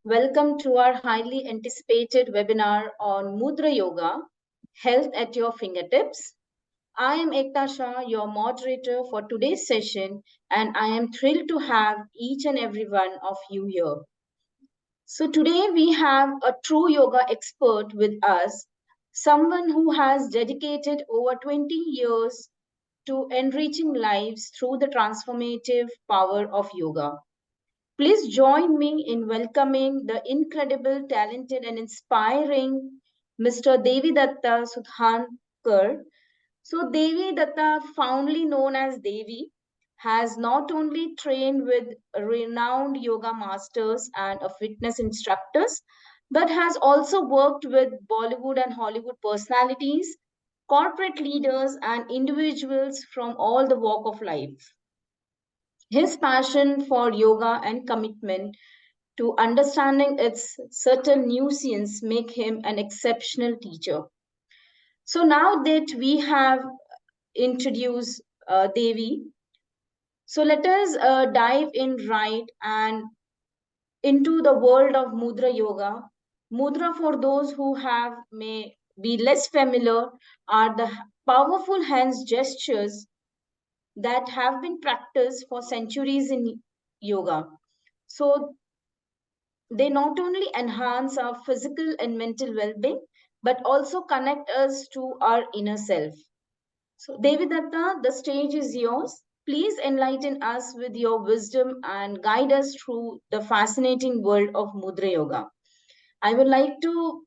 Welcome to our highly anticipated webinar on Mudra Yoga, Health at Your Fingertips. I am Ekta Shah, your moderator for today's session, and I am thrilled to have each and every one of you here. So today we have a true yoga expert with us, someone who has dedicated over 20 years to enriching lives through the transformative power of yoga. Please join me in welcoming the incredible, talented, and inspiring Mr. Devi Datta Sudhankar. So, Devi Datta, fondly known as Devi, has not only trained with renowned yoga masters and fitness instructors, but has also worked with Bollywood and Hollywood personalities, corporate leaders, and individuals from all the walk of life. His passion for yoga and commitment to understanding its certain nuances make him an exceptional teacher. So now that we have introduced Devi, so let us dive in right and into the world of Mudra Yoga. Mudra, for those who have may be less familiar, are the powerful hands gestures that have been practiced for centuries in yoga. So they not only enhance our physical and mental well being, but also connect us to our inner self. So, Devidatta, the stage is yours. Please enlighten us with your wisdom and guide us through the fascinating world of Mudra Yoga. I would like to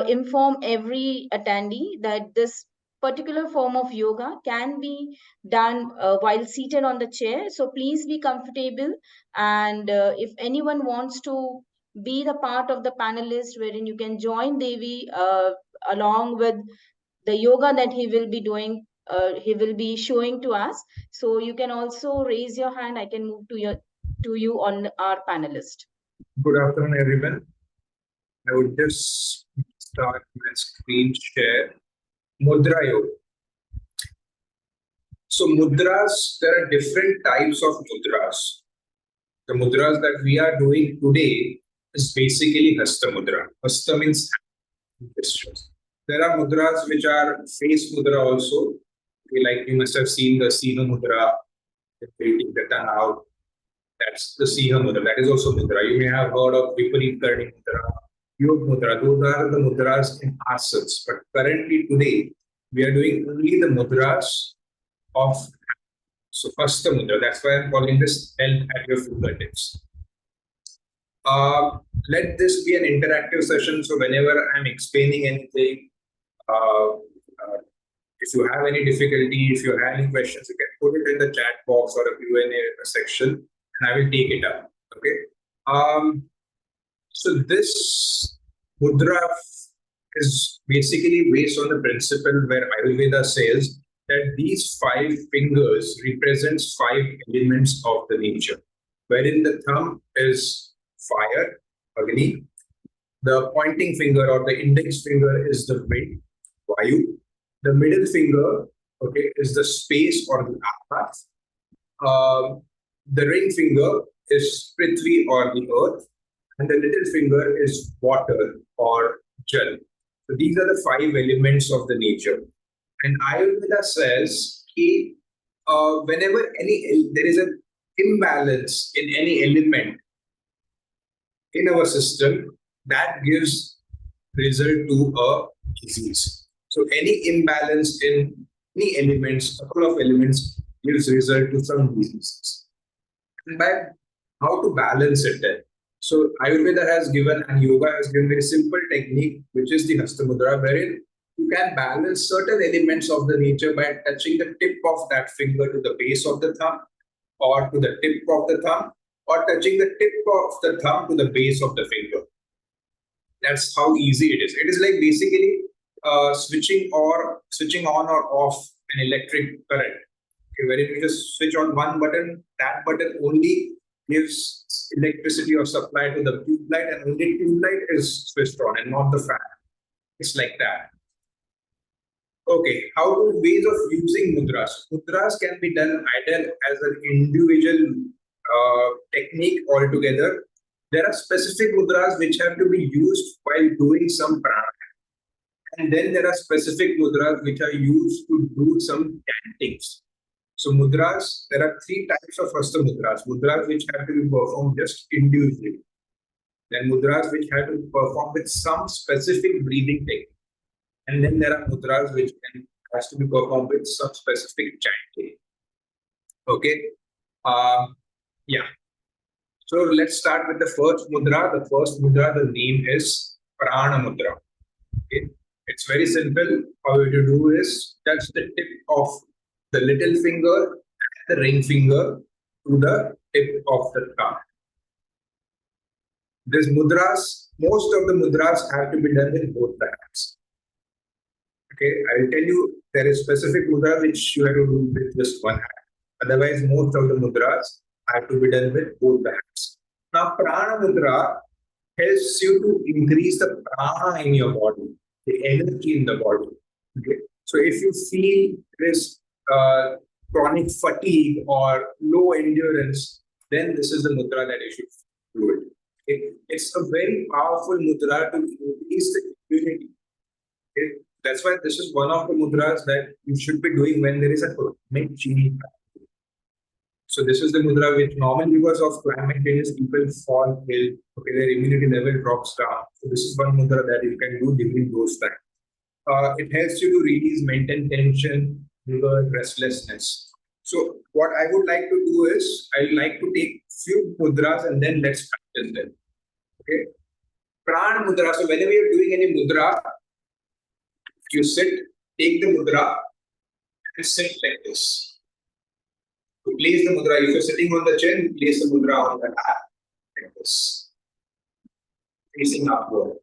inform every attendee that this particular form of yoga can be done while seated on the chair. So please be comfortable. And if anyone wants to be the part of the panelist, wherein you can join Devi along with the yoga that he will be doing. He will be showing to us. So you can also raise your hand. I can move to you on our panelist. Good afternoon, everyone. I would just start my screen share. Mudra Yoga. So mudras, there are different types of mudras. The mudras that we are doing today is basically Hasta Mudra. Hasta means gestures. There are mudras which are face mudra also. Like you must have seen the Siha Mudra, taking the tongue out. That's the Siha Mudra. That is also mudra. You may have heard of Viparit Karni Mudra, Yog Mudra. Those are the mudras in asanas. But currently today, we are doing only the mudras of so first the mudra. That's why I'm calling this health at your fingertips. Let this be an interactive session. So whenever I'm explaining anything, if you have any difficulty, if you have any questions, you can put it in the chat box or a Q&A section, and I will take it up. Okay. So this mudra is basically based on the principle where Ayurveda says that these 5 fingers represents 5 elements of the nature, wherein the thumb is fire, Agni, the pointing finger or the index finger is the wind, Vayu, the middle finger, okay, is the space or the Akash, the ring finger is Prithvi or the earth, and the little finger is water or Jal. So these are the 5 elements of the nature. And Ayurveda says that whenever there is an imbalance in any element in our system, that gives result to a disease. So any imbalance in any elements, a couple of elements, gives result to some diseases. And by how to balance it then? So Ayurveda has given and yoga has given a very simple technique, which is the Hasta Mudra, wherein you can balance certain elements of the nature by touching the tip of that finger to the base of the thumb, or to the tip of the thumb, or touching the tip of the thumb to the base of the finger. That's how easy it is. It is like basically switching on or off an electric current. Okay, wherein you just switch on one button, that button only gives electricity or supply to the tube light, and only tube light is switched on and not the fan. It's like that. Okay, how to ways of using mudras? Mudras can be done either as an individual technique altogether. There are specific mudras which have to be used while doing some pranayama. And then there are specific mudras which are used to do some chantings. So mudras, there are three types of hasta mudras. Mudras which have to be performed just individually. Then mudras which have to be performed with some specific breathing technique. And then there are mudras which has to be performed with some specific chanting. Okay. Yeah. So let's start with the first mudra. The first mudra, the name is Prana Mudra. Okay. It's very simple. All you do is touch the tip of the little finger and the ring finger to the tip of the thumb. These mudras, most of the mudras have to be done with both the hands. Okay, I will tell you there is specific mudra which you have to do with just one hand. Otherwise, most of the mudras have to be done with both the hands. Now, Prana Mudra helps you to increase the prana in your body, the energy in the body. Okay, so if you feel this chronic fatigue or low endurance, then this is the mudra that you should do it. Okay? It's a very powerful mudra to increase the immunity. Okay? That's why this is one of the mudras that you should be doing when there is a climate change. So this is the mudra which normally because of climate changes people fall ill. Okay, their immunity level drops down. So this is one mudra that you can do during those times. It helps you to release mental tension, restlessness. So what I would like to do is I like to take few mudras and then let's practice them. Okay, Prana Mudra. So whenever you're doing any mudra, you sit, take the mudra, and sit like this. You place the mudra. If you're sitting on the chin, place the mudra on the lap like this, facing upward.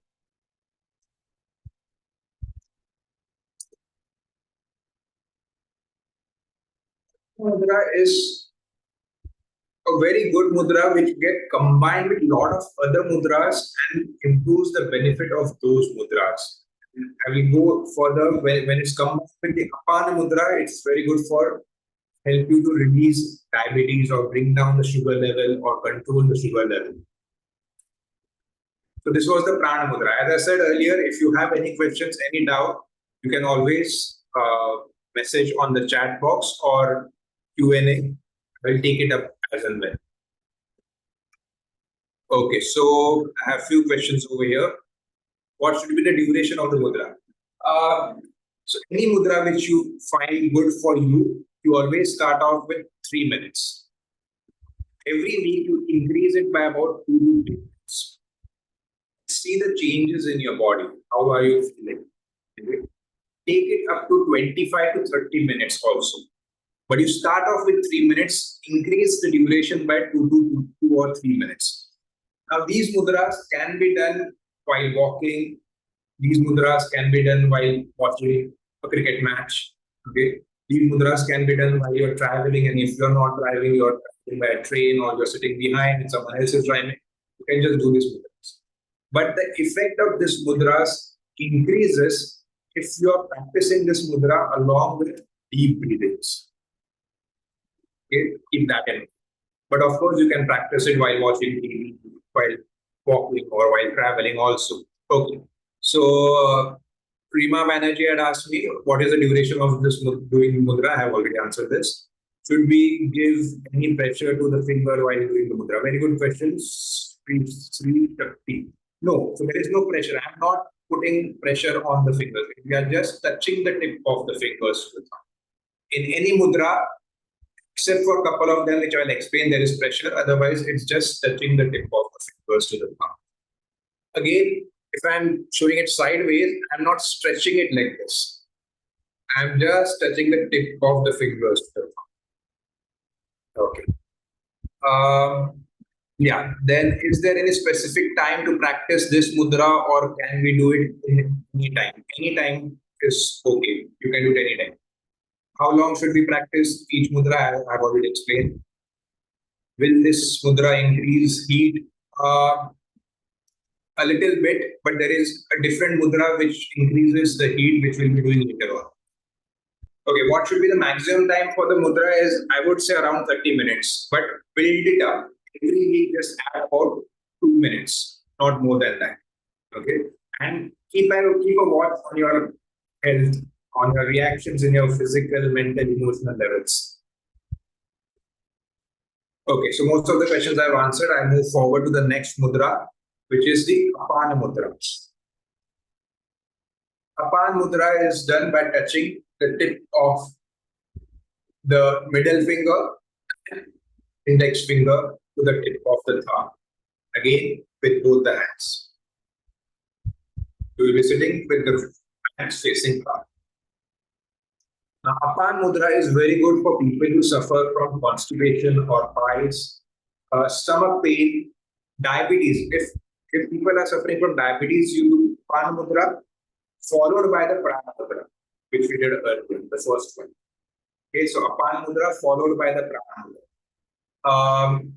Mudra is a very good mudra which get combined with a lot of other mudras and improves the benefit of those mudras. I will go further when it's combined with the Apana Mudra, it's very good for help you to release diabetes or bring down the sugar level or control the sugar level. So this was the Prana Mudra. As I said earlier, if you have any questions, any doubt, you can always message on the chat box or Q&A. I'll take it up as and when. Okay, so I have a few questions over here. What should be the duration of the mudra? So any mudra which you find good for you, you always start off with 3 minutes. Every week you increase it by about 2 to 3 minutes. See the changes in your body. How are you feeling? Take it up to 25 to 30 minutes also. But you start off with 3 minutes, increase the duration by 2 or 3 minutes. Now these mudras can be done while walking. These mudras can be done while watching a cricket match. Okay, these mudras can be done while you're traveling, and if you're not driving, you're traveling by a train or you're sitting behind and someone else is driving. You can just do these mudras. But the effect of this mudras increases if you're practicing this mudra along with deep breathings. Okay, keep that in mind. But of course, you can practice it while watching TV, while walking, or while traveling also. Okay. So, Prima Banerjee had asked me, what is the duration of this doing mudra? I have already answered this. Should we give any pressure to the finger while doing the mudra? Very good question. No, so there is no pressure. I am not putting pressure on the fingers. We are just touching the tip of the fingers. In any mudra, except for a couple of them, which I will explain, there is pressure. Otherwise, it's just touching the tip of the fingers to the thumb. Again, if I'm showing it sideways, I'm not stretching it like this. I'm just touching the tip of the fingers to the thumb. Okay. Yeah. Then, is there any specific time to practice this mudra, or can we do it any time? Any time is okay. You can do it anytime. How long should we practice each mudra? I've already explained. Will this mudra increase heat? A little bit, but there is a different mudra which increases the heat, which we'll be doing later on. Okay, what should be the maximum time for the mudra is, I would say around 30 minutes, but build it up. Every week, just add about 2 minutes, not more than that. Okay, and keep a watch on your health, on your reactions in your physical, mental, emotional levels. Okay, so most of the questions I've answered. I move forward to the next mudra, which is the Apana mudra. Apana mudra is done by touching the tip of the middle finger, index finger to the tip of the thumb. Again, with both the hands. You will be sitting with the hands facing up. Now, Apan Mudra is very good for people who suffer from constipation or piles, stomach pain, diabetes. If people are suffering from diabetes, you do Apan Mudra followed by the Prana Mudra, which we did earlier, the first one. Okay, so Apan Mudra followed by the Prana Mudra.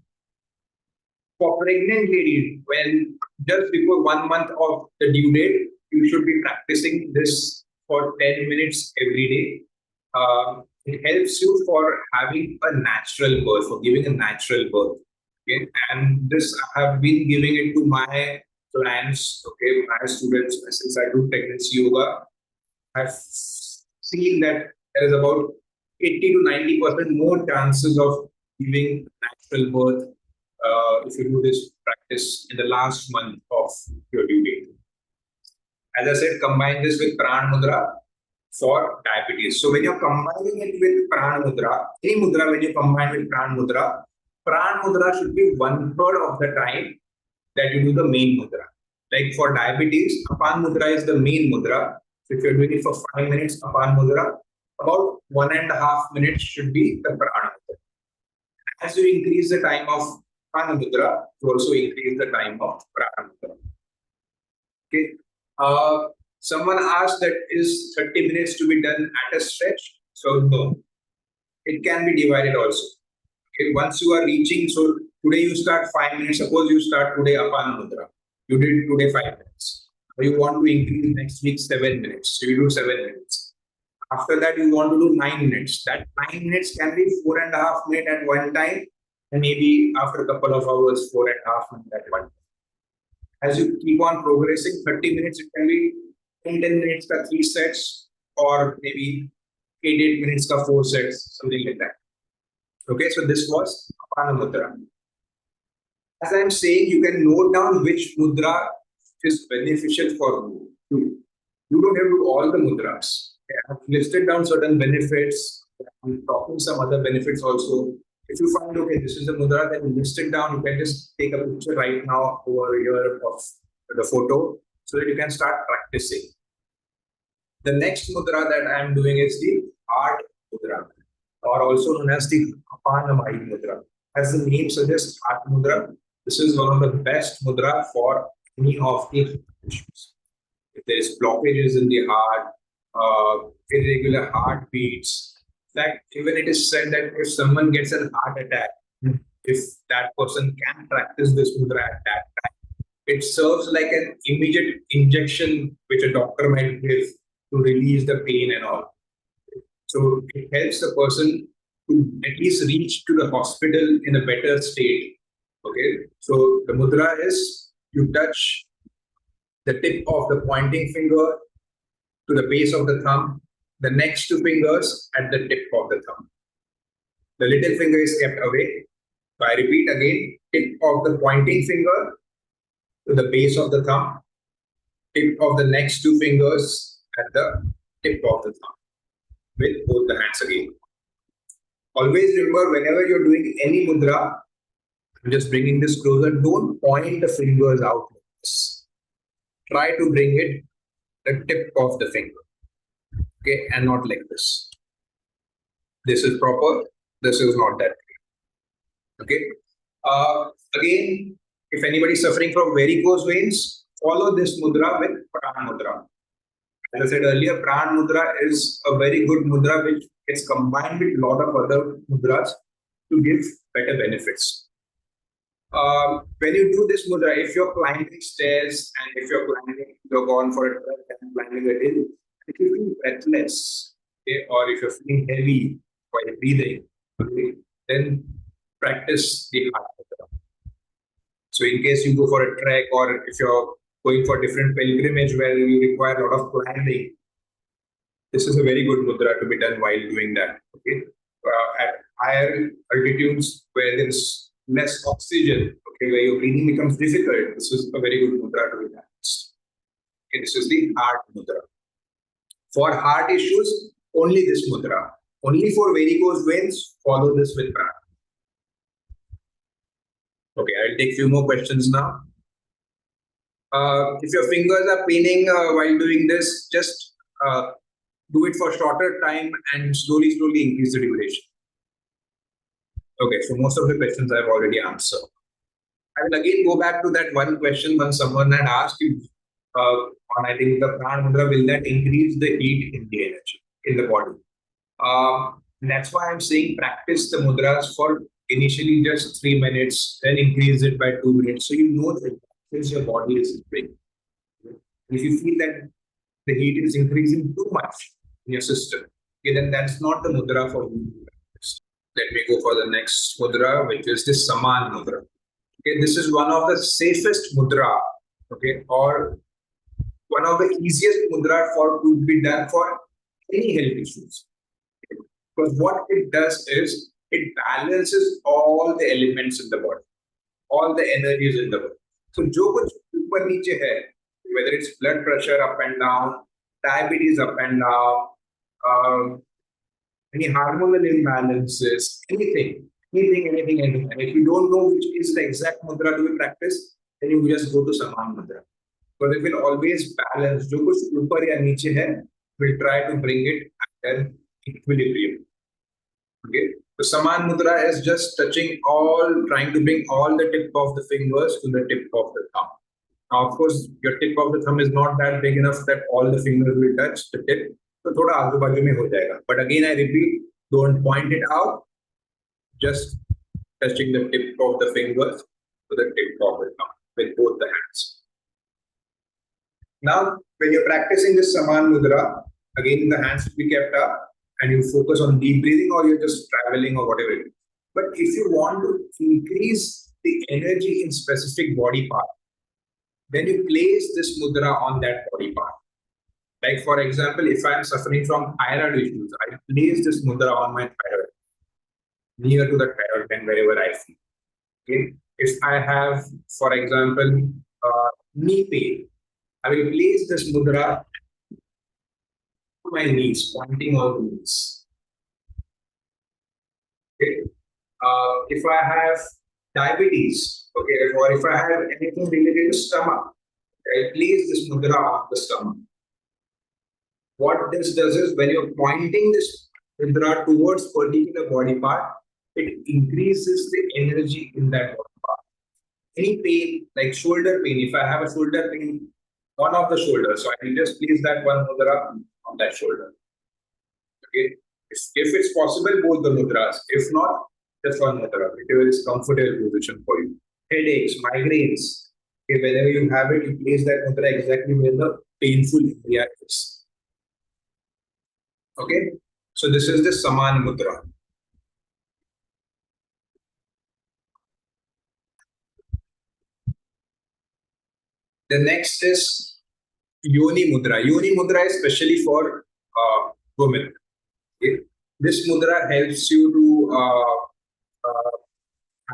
For pregnant ladies, when just before 1 month of the due date, you should be practicing this for 10 minutes every day. It helps you for having a natural birth, for giving a natural birth. Okay, and this I have been giving it to my clients, okay, my students, since I do pregnancy yoga. I've seen that there is about 80 to 90% more chances of giving natural birth if you do this practice in the last month of your due date. As I said, combine this with Pran Mudra for diabetes. So when you're combining it with Pran Mudra, any mudra when you combine with Pran Mudra should be 1/3 of the time that you do the main mudra. Like for diabetes, Apan Mudra is the main mudra. So if you're doing it for 5 minutes, Apan Mudra, about 1.5 minutes should be the Prana Mudra. As you increase the time of Prana Mudra, you also increase the time of Prana Mudra. Okay. Someone asked that is 30 minutes to be done at a stretch. So no, it can be divided also. Okay. Once you are reaching, so today you start 5 minutes. Suppose you start today Apana Mudra. You did today 5 minutes. So you want to increase next week 7 minutes. So you do 7 minutes. After that, you want to do 9 minutes. That 9 minutes can be 4.5 minutes at one time, and maybe after a couple of hours, 4.5 minutes at one time. As you keep on progressing, 30 minutes, it can be 10 minutes ka 3 sets, or maybe 8 minutes ka 4 sets, something like that. Okay, so this was Apana Mudra. As I'm saying, you can note down which mudra is beneficial for you. You don't have to do all the mudras. I have listed down certain benefits. I'm talking some other benefits also. If you find, okay, this is the mudra, then list it down. You can just take a picture right now over here of the photo so that you can start practicing. The next mudra that I'm doing is the heart mudra, or also known as the Apanamai mudra. As the name suggests, heart mudra, this is one of the best mudra for any of the issues. If there is blockages in the heart, irregular heartbeats. In fact, even it is said that if someone gets a heart attack, if that person can practice this mudra at that time, it serves like an immediate injection which a doctor might give to release the pain and all. So it helps the person to at least reach to the hospital in a better state. Okay, so the mudra is you touch the tip of the pointing finger to the base of the thumb, the next two fingers at the tip of the thumb. The little finger is kept away. So I repeat again, tip of the pointing finger to the base of the thumb, tip of the next two fingers at the tip of the thumb, with both the hands again. Always remember, whenever you're doing any mudra, I'm just bringing this closer, don't point the fingers out like this. Try to bring it the tip of the finger, okay, and not like this. This is proper, this is not that clear. Okay. Again, if anybody is suffering from varicose veins, follow this mudra with Pran Mudra. As I said earlier, Pran Mudra is a very good mudra which gets combined with a lot of other mudras to give better benefits. When you do this mudra, if you're climbing stairs and if you're gone for a trek and climbing a hill, if you feel breathless, okay, or if you're feeling heavy while breathing, okay, then practice the heart mudra. So in case you go for a trek, or if you're going for different pilgrimage where you require a lot of climbing, this is a very good mudra to be done while doing that. Okay, at higher altitudes where there is less oxygen, okay, where your breathing becomes difficult, this is a very good mudra to be done. Okay, this is the heart mudra. For heart issues, only this mudra. Only for varicose veins, follow this with prana. Okay, I'll take few more questions now. If your fingers are paining while doing this, just do it for shorter time and slowly increase the duration. Okay, so most of the questions I've already answered. I will again go back to that one question when someone had asked you on, I think, the prana mudra, will that increase the heat in the energy in the body? That's why I'm saying practice the mudras for initially just 3 minutes, then increase it by 2 minutes. So you know that since your body is breaking. If you feel that the heat is increasing too much in your system, okay, then that's not the mudra for you. Let me go for the next mudra, which is the Saman mudra. Okay, this is one of the safest mudra, okay, or one of the easiest mudra for to be done for any health issues. Because what it does is it balances all the elements in the body, all the energies in the body. So जो कुछ ऊपर नीचे है, whether it's blood pressure up and down, diabetes up and down, any hormonal imbalances, anything. And if you don't know which is the exact mudra to be practiced, then you just go to Saman mudra. Because it will always balance. जो कुछ ऊपर या नीचे है, we'll try to bring it at equilibrium. Okay. So Saman mudra is just trying to bring all the tip of the fingers to the tip of the thumb. Now, of course, your tip of the thumb is not that big enough that all the fingers will touch the tip. So थोड़ा आजू बाजू में हो जाएगा. But again, I repeat, don't point it out. Just touching the tip of the fingers to the tip of the thumb with both the hands. Now, when you're practicing this Saman mudra, again the hands will be kept up and you focus on deep breathing, or you're just traveling or whatever it is. But if you want to increase the energy in specific body part, then you place this mudra on that body part. Like for example, if I'm suffering from thyroid issues, I place this mudra on my thyroid, near to the thyroid gland wherever I feel. Okay. If I have, for example, knee pain, I will place this mudra to my knees, pointing out the knees. Okay. If I have diabetes, okay, or if I have anything related to stomach, I place this mudra on the stomach. What this does is when you're pointing this mudra towards particular body part, it increases the energy in that body part. Any pain, like shoulder pain, if I have a shoulder pain, one of the shoulders, so I will just place that one mudra on that shoulder. Okay. If it's possible, both the mudras. If not, just one mudra, whichever is comfortable position for you. Headaches, migraines, okay, whenever you have it, you place that mudra exactly where the painful area is. Okay, so this is the Saman mudra. The next is Yoni mudra. Yoni mudra is especially for women. Okay? This mudra helps you to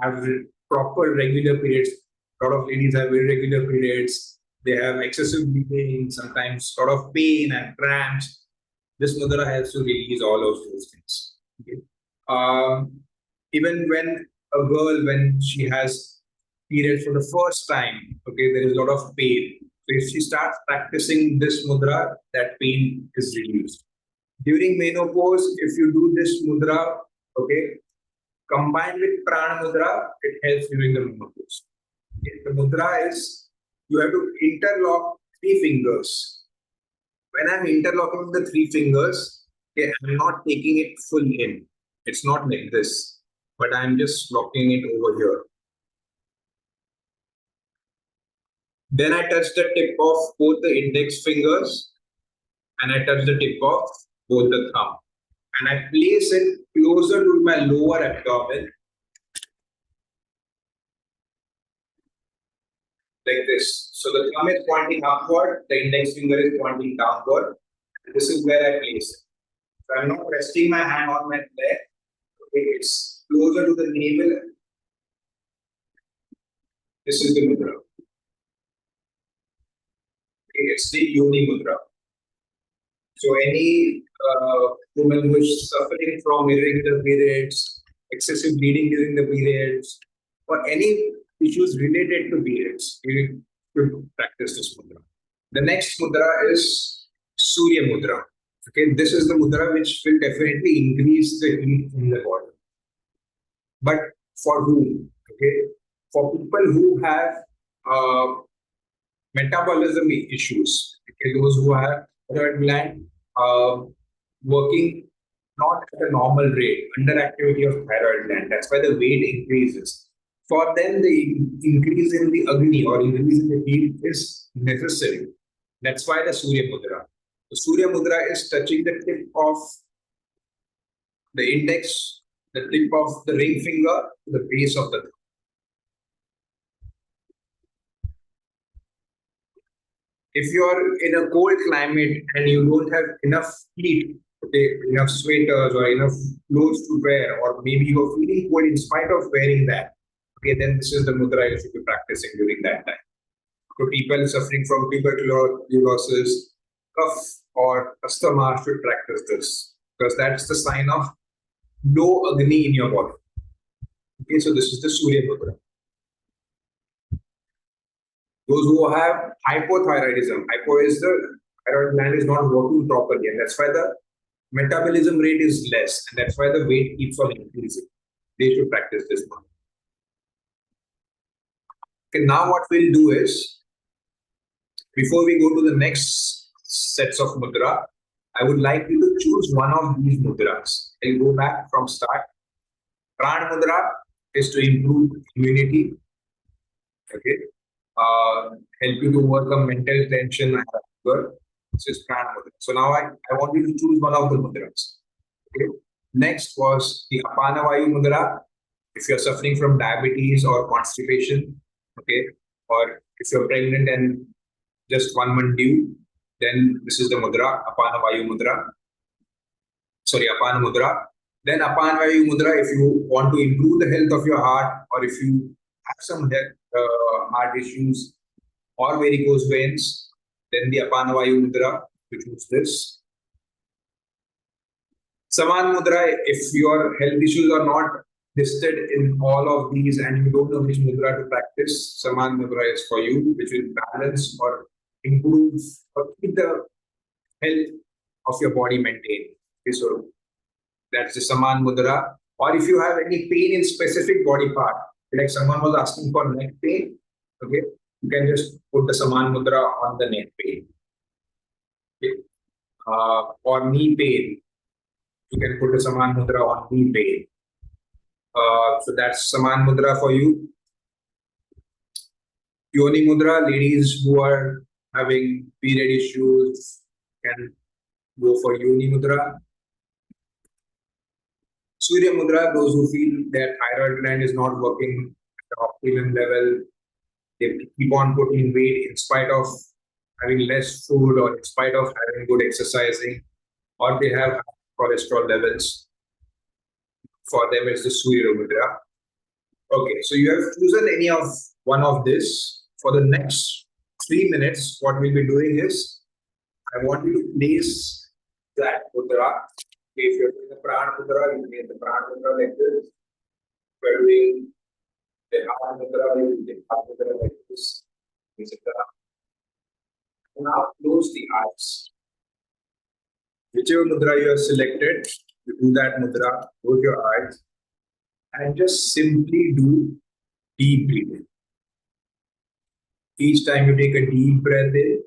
have proper regular periods. A lot of ladies have irregular periods. They have excessive bleeding, sometimes a lot of pain and cramps. This mudra helps to release all of those things. Okay? Even when a girl, when she has periods for the first time, okay, there is a lot of pain. So if she starts practicing this mudra, that pain is reduced. During menopause, if you do this mudra, okay, combined with prana mudra, it helps during the menopause. Okay? The mudra is, you have to interlock 3 fingers. When I'm interlocking the 3 fingers, okay, I'm not taking it full in. It's not like this, but I'm just locking it over here. Then I touch the tip of both the index fingers and I touch the tip of both the thumb. and I place it closer to my lower abdomen, like this. So the thumb is pointing upward, the index finger is pointing downward. This is where I place it. So I'm not resting my hand on my leg. Okay, it's closer to the navel. This is the mudra. Okay, it's the yoni mudra. So any woman who is suffering from irregular periods, excessive bleeding during the periods, or any issues related to periods, you should practice this mudra. The next mudra is Surya mudra. Okay, this is the mudra which will definitely increase the heat in the body. But for whom? Okay, for people who have metabolism issues, okay, those who have thyroid gland working not at a normal rate, underactivity of thyroid gland. That's why the weight increases. For them, the increase in the Agni or increase in the heat is necessary. That's why the Surya Mudra. The Surya Mudra is touching the tip of the index, the tip of the ring finger to the base of the thumb. If you're in a cold climate and you don't have enough heat, okay, enough sweaters or enough clothes to wear, or maybe you're feeling cold in spite of wearing that, okay, then this is the mudra you should be practicing during that time. So people suffering from tuberculosis, cough, or asthma should practice this because that's the sign of low Agni in your body. Okay, so this is the Surya Mudra. Those who have hypothyroidism, hypo is the thyroid gland is not working properly, and that's why the metabolism rate is less, and that's why the weight keeps on increasing. They should practice this one. Okay, now what we'll do is, before we go to the next sets of mudra, I would like you to choose one of these mudras. I'll go back from start. Pran mudra is to improve immunity. Okay. Help you to overcome mental tension and anger. This is Pran mudra. So now I want you to choose one of the mudras. Okay. Next was the Apana Vayu mudra. If you're suffering from diabetes or constipation, okay, or if you're pregnant and just 1 month due, then this is the mudra, Apana Vayu mudra. Sorry, Apana mudra. Then Apana Vayu mudra, if you want to improve the health of your heart, or if you have some heart issues or varicose veins, then the Apana Vayu mudra, you choose this. Saman mudra, if your health issues are not listed in all of these and you don't know which mudra to practice, Saman mudra is for you, which will balance or improve or keep the health of your body maintained. Okay, so that's the Saman mudra. Or if you have any pain in specific body part, like someone was asking for neck pain, okay, you can just put the Saman mudra on the neck pain. Okay. Or knee pain, you can put the Saman mudra on knee pain. So that's Saman mudra for you. Yoni mudra, ladies who are having period issues can go for Yoni mudra. Surya mudra, those who feel their thyroid gland is not working at the optimum level, they keep on putting weight in spite of having less food or in spite of having good exercising, or they have cholesterol levels. For them, it's the Surya mudra. Okay, so you have chosen any of one of this. For the next 3 minutes, what we'll be doing is, I want you to place that mudra. If you're doing the Pran mudra, you make the Pran mudra like this. If you're doing the Heart mudra, you do the Heart mudra like this. Now close the eyes. Whichever mudra you have selected, you do that mudra, close your eyes, and just simply do deep breathing. Each time you take a deep breath in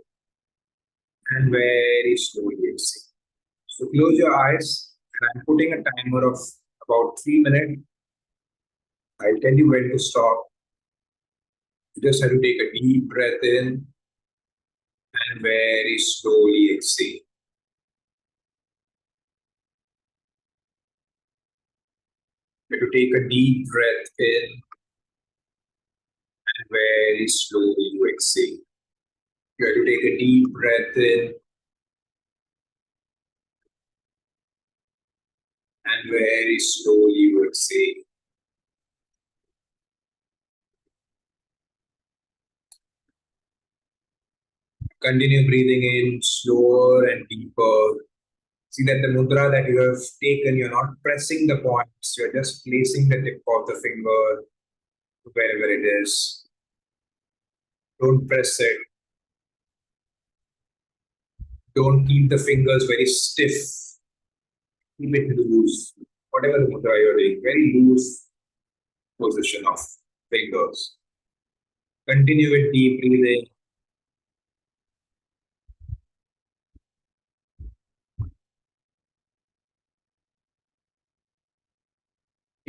and very slowly exhale. So close your eyes, and I'm putting a timer of about 3 minutes. I'll tell you when to stop. You just have to take a deep breath in and very slowly exhale. You have to take a deep breath in and very slowly you exhale. You have to take a deep breath in and very slowly you exhale. Continue breathing in slower and deeper. See that the mudra that you have taken, you're not pressing the points, you're just placing the tip of the finger wherever it is. Don't press it. Don't keep the fingers very stiff. Keep it loose. Whatever the mudra you're doing, very loose position of fingers. Continue with deep breathing.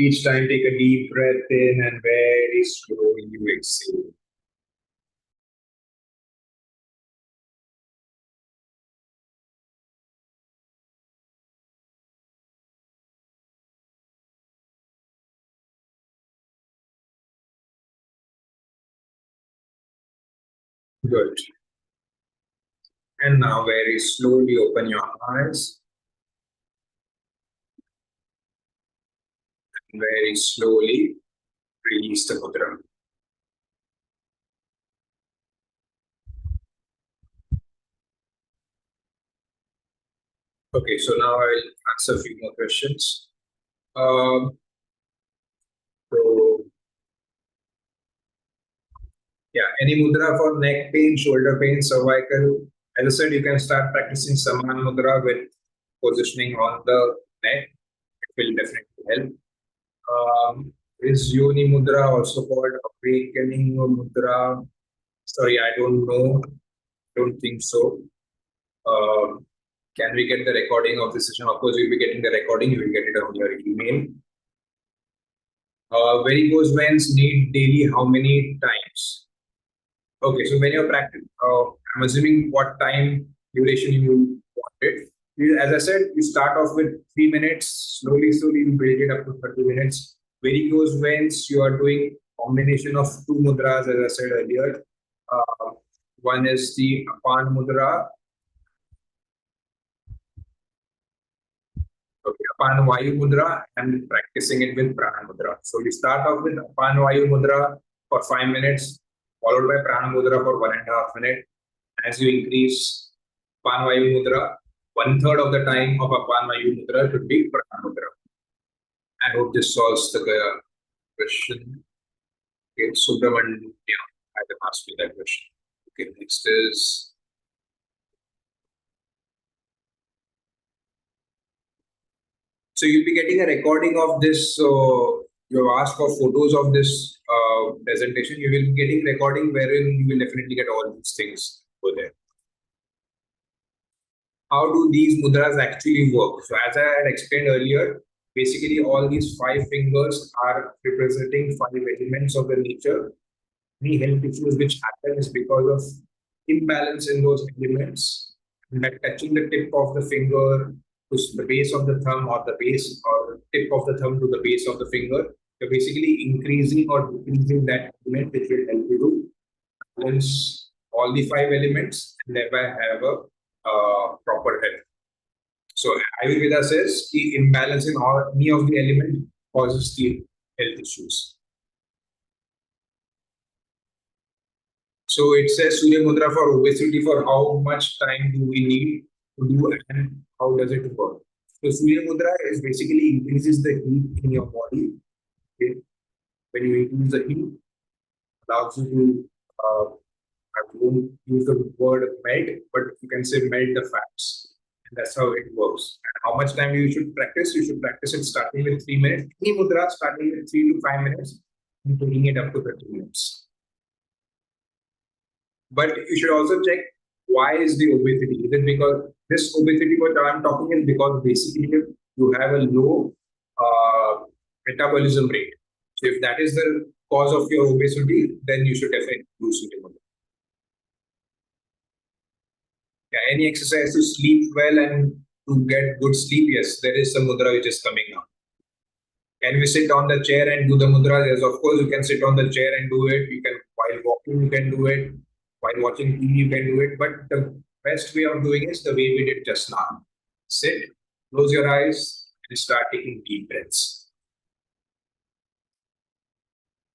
Each time take a deep breath in and very slowly you exhale. Good. And now very slowly open your eyes. And very slowly release the mudra. Okay, so now I'll answer a few more questions. Um, so, yeah, any mudra for neck pain, shoulder pain, cervical? As I said, you can start practicing Saman mudra with positioning on the neck. It will definitely help. Is Yoni mudra also called awakening mudra? Sorry, I don't know. Don't think so. Can we get the recording of this session? Of course, you'll be getting the recording. You will get it on your email. Varicose veins need daily how many times? Okay, so when you're practicing, I'm assuming what time duration you want it. As I said, you start off with 3 minutes, slowly, you build it up to 30 minutes. Varicose veins, you are doing combination of two mudras, as I said earlier. One is the Apan mudra. Okay, Apan Vayu mudra and practicing it with Prana mudra. So you start off with Apan Vayu mudra for 5 minutes, followed by Prana mudra for 1.5 minutes. As you increase Apan Vayu mudra, 1/3 of the time of Apan Vayu mudra should be Prana mudra. I hope this solves the question. Okay, Subramanian, I can ask you that question. Okay, next is. So you'll be getting a recording of this. So you asked for photos of this presentation. You will be getting recording wherein you will definitely get all these things over there. How do these mudras actually work? So as I had explained earlier, basically all these 5 fingers are representing 5 elements of the nature. Any health issues which happen is because of imbalance in those elements. And that touching the tip of the finger to the base of the thumb or the base or tip of the thumb to the base of the finger, you're basically increasing or decreasing that element which will help you to balance all the 5 elements and thereby have a proper health. So Ayurveda says the imbalance in any of the element causes the health issues. So it says Surya Mudra for obesity. For how much time do we need to do and how does it work? So Surya Mudra is basically increases the heat in your body. Okay? When you increase the heat, allows you to, I won't use the word melt, but you can say melt the fats. And that's how it works. And how much time you should practice? You should practice it starting with 3 minutes. Any mudra starting with 3 to 5 minutes and taking it up to 30 minutes. But you should also check why is the obesity. Is it because this obesity what I'm talking is because basically you have a low metabolism rate. So if that is the cause of your obesity, then you should definitely do something. Yeah, any exercise to sleep well and to get good sleep, yes, there is some mudra which is coming now. Can we sit on the chair and do the mudras? Yes, of course, you can sit on the chair and do it. You can, while walking, you can do it. While watching TV, you can do it. But the best way of doing is the way we did just now. Sit, close your eyes, and start taking deep breaths.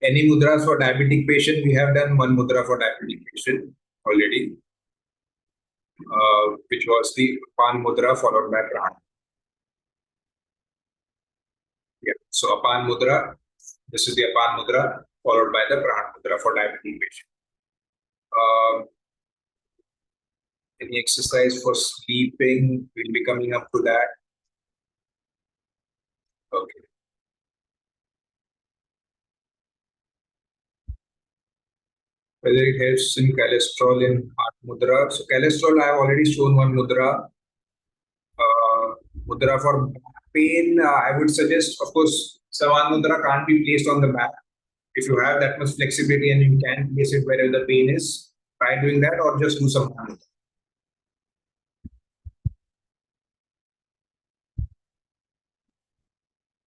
Any mudras for diabetic patient? We have done one mudra for diabetic patient already, which was the Apan mudra followed by Prana. Yeah. So Apan mudra, this is the Apan mudra followed by the Prana mudra for diabetic patient. Any exercise for sleeping? We'll be coming up to that. Okay. Whether it helps in cholesterol in heart mudra. So cholesterol, I have already shown one mudra. Mudra for pain, I would suggest, of course, Savan mudra can't be placed on the back. If you have that much flexibility and you can place it wherever the pain is, try doing that or just do some mudra.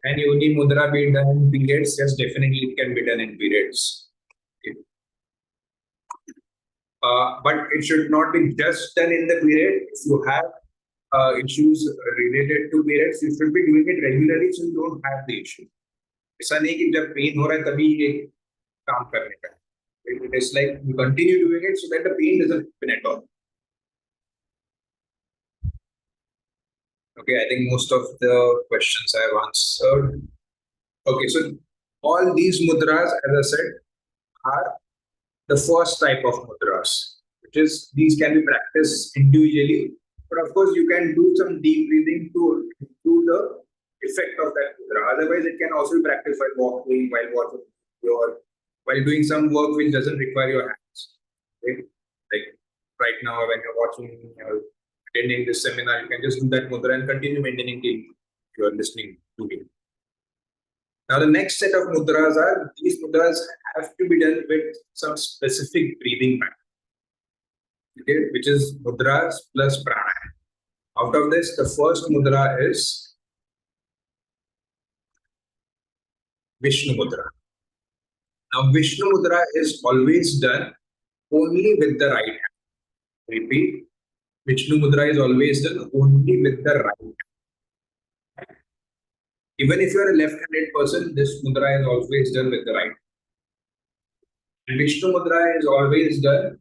And Yoni mudra be done in periods? Yes, definitely it can be done in periods. Okay. But it should not be just done in the period. If you have issues related to periods, you should be doing it regularly so you don't have the issue. ऐसा नहीं कि जब pen हो रहा है तभी ये काम करने का. It is like you continue doing it so that the pain doesn't happen at all. Okay, I think most of the questions I have answered. Okay, so all these mudras, as I said, are the first type of mudras, which is these can be practiced individually, but of course you can do some deep breathing to improve the effect of that mudra. Otherwise, it can also be practiced while walking, while watching while doing some work which doesn't require your hands. Okay? Like right now, when you're watching or attending this seminar, you can just do that mudra and continue maintaining till you are listening to me. Now, the next set of mudras are, these mudras have to be done with some specific breathing pattern, okay, which is mudras plus pranayama. Out of this, the first mudra is Vishnu mudra. Now, Vishnu mudra is always done only with the right hand. Repeat, Vishnu mudra is always done only with the right hand. Even if you are a left-handed person, this mudra is always done with the right hand. And Vishnu mudra is always done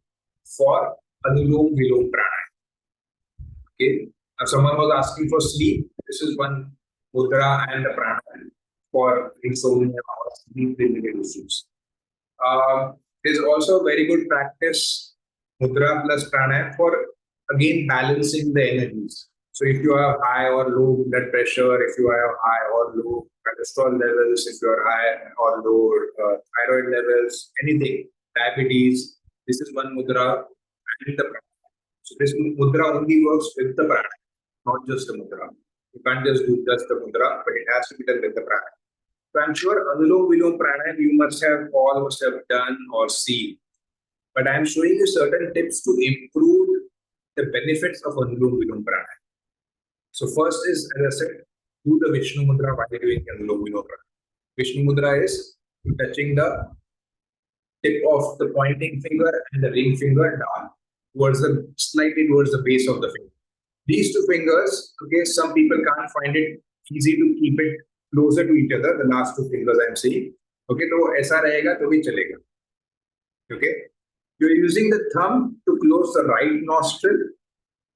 for Anulom Vilom Pranayama. Okay. Now, someone was asking for sleep. This is one mudra and the pranayama for insomnia or sleep-related issues. There's also a very good practice, mudra plus pranayama, for again balancing the energies. So if you have high or low blood pressure, if you have high or low cholesterol levels, if you are high or low thyroid levels, anything, diabetes, this is one mudra and the pranayama. So this mudra only works with the pranayama, not just the mudra. You can't just do just the mudra, but it has to be done with the pranayama. So I'm sure Anulom Vilom Pranayama you must have done or seen. But I'm showing you certain tips to improve the benefits of Anulom Vilom Pranayama. So first is, as I said, do the Vishnu Mudra while doing Anulom Vilom Pranayama. Vishnu Mudra is touching the tip of the pointing finger and the ring finger down slightly towards the base of the finger. These two fingers, okay, some people can't find it easy to keep it closer to each other, the last two fingers I'm saying. Okay, so ऐसा रहेगा तो भी चलेगा. Okay, you're using the thumb to close the right nostril.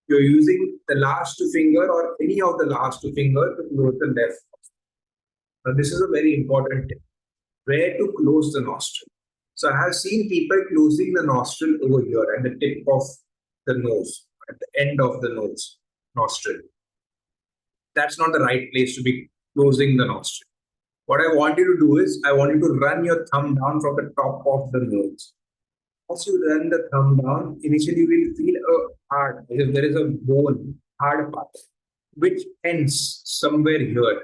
You're using the last two finger or any of the last two finger to close the left nostril. Now this is a very important tip. Where to close the nostril? So I have seen people closing the nostril over here at the tip of the nose, at the end of the nostril. That's not the right place to be closing the nostril. What I want you to do is, I want you to run your thumb down from the top of the nose. As you run the thumb down, initially you will feel a hard, there is a bone, hard part, which ends somewhere here.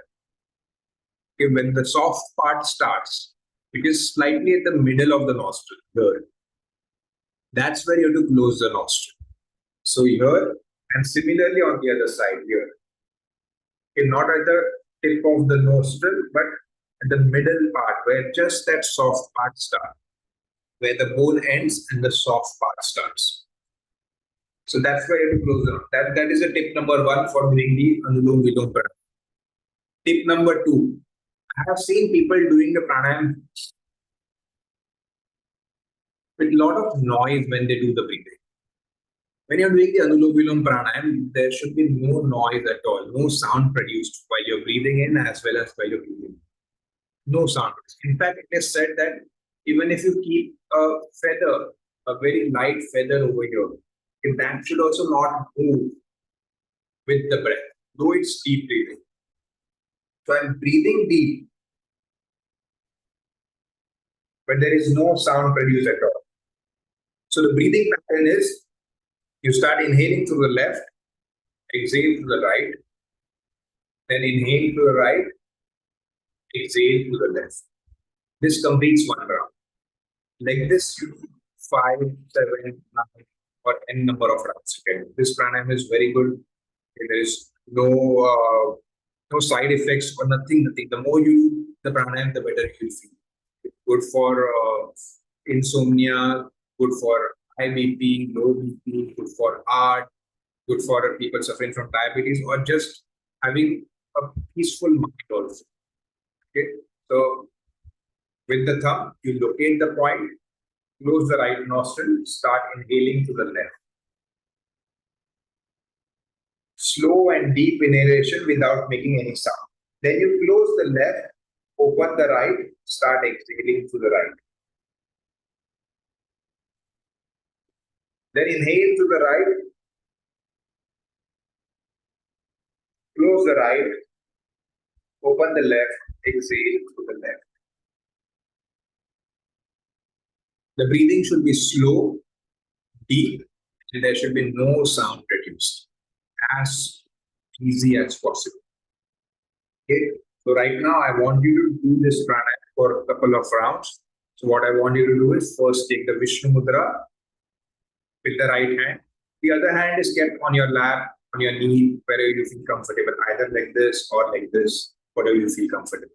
Okay, when the soft part starts, it is slightly at the middle of the nostril here. That's where you have to close the nostril. So here, and similarly on the other side here. Okay, not at the tip of the nostril, but at the middle part where just that soft part starts, where the bone ends and the soft part starts. So that's why you have to close the mouth. That is a tip number 1 for doing the Anulom Vilom Pranayama. Tip number 2. I have seen people doing the pranayama with a lot of noise when they do the breathing. When you're doing the Anulom Vilom Pranayama, there should be no noise at all, no sound produced while you're breathing in as well as while you're breathing out. No sound. In fact, it is said that even if you keep a feather, a very light feather over here, that should also not move with the breath, though it's deep breathing. So I'm breathing deep, but there is no sound produced at all. So the breathing pattern is you start inhaling through the left, exhale to the right, then inhale to the right, exhale to the left. This completes 1 round. Like this, you do 5, 7, 9, or n number of rounds. Okay. This pranayama is very good. There is no side effects or nothing. The more you do the pranayama, the better you feel. Good for insomnia, good for high BP, low BP, good for heart, good for people suffering from diabetes, or just having a peaceful mind also. Okay, so with the thumb, you locate the point, close the right nostril, start inhaling to the left. Slow and deep inhalation without making any sound. Then you close the left, open the right, start exhaling to the right. Then inhale to the right, close the right, open the left, exhale to the left. The breathing should be slow, deep, and there should be no sound produced. As easy as possible. Okay, so right now I want you to do this pranayama for a couple of rounds. So what I want you to do is first take the Vishnu Mudra with the right hand. The other hand is kept on your lap, on your knee, wherever you feel comfortable, either like this or like this, whatever you feel comfortable.